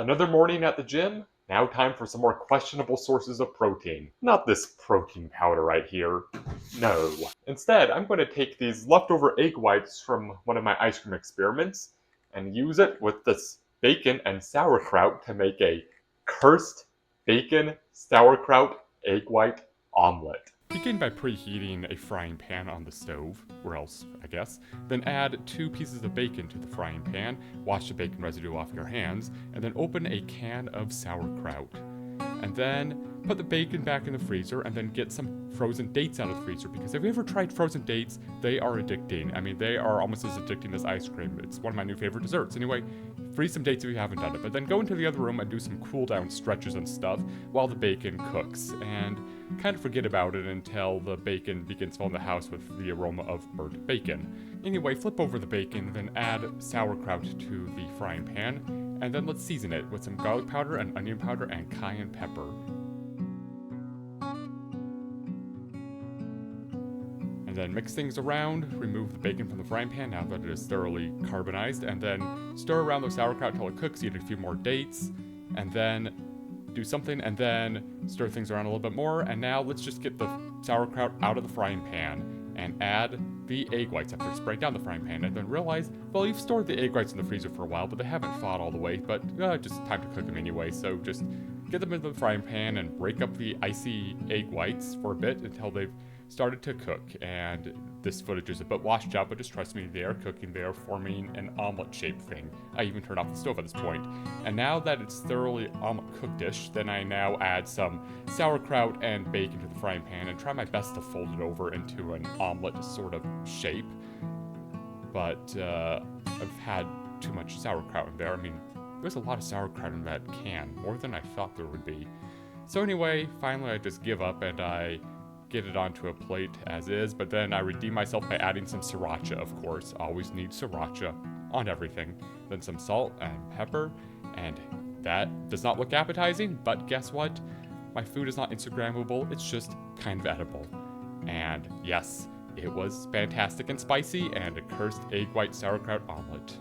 Another morning at the gym. Now time for some more questionable sources of protein. Not this protein powder right here. No. Instead, I'm going to take these leftover egg whites from one of my ice cream experiments and use it with this bacon and sauerkraut to make a cursed bacon sauerkraut egg white omelet. Begin by preheating a frying pan on the stove, or else, I guess. Then add 2 pieces of bacon to the frying pan, wash the bacon residue off your hands, and then open a can of sauerkraut. And then put the bacon back in the freezer and then get some frozen dates out of the freezer, because have you ever tried frozen dates? They are addicting. I mean, they are almost as addicting as ice cream. It's one of my new favorite desserts. Anyway, freeze some dates if you haven't done it, but then go into the other room and do some cool down stretches and stuff while the bacon cooks, and kind of forget about it until the bacon begins filling the house with the aroma of burnt bacon. Anyway, flip over the bacon, then add sauerkraut to the frying pan, and then let's season it with some garlic powder and onion powder and cayenne pepper. And then mix things around, remove the bacon from the frying pan now that it is thoroughly carbonized, and then stir around the sauerkraut until it cooks, eat a few more dates, and then do something, and then stir things around a little bit more, and now let's just get the sauerkraut out of the frying pan and add the egg whites after spraying down the frying pan, and then realize, well, you've stored the egg whites in the freezer for a while, but they haven't thawed all the way, but just time to cook them anyway, so just get them into the frying pan and break up the icy egg whites for a bit until they've started to cook. And this footage is a bit washed out, but just trust me, they are cooking, they are forming an omelette-shaped thing. I even turned off the stove at this point. And now that it's thoroughly cooked-ish, then I now add some sauerkraut and bacon to the frying pan and try my best to fold it over into an omelet sort of shape. But I've had too much sauerkraut in there. I mean, there's a lot of sauerkraut in that can, more than I thought there would be. So anyway, finally I just give up and I get it onto a plate as is, but then I redeem myself by adding some sriracha, of course. Always need sriracha on everything. Then some salt and pepper, and that does not look appetizing, but guess what? My food is not Instagrammable, it's just kind of edible. And yes, it was fantastic and spicy, and a cursed egg white sauerkraut omelet.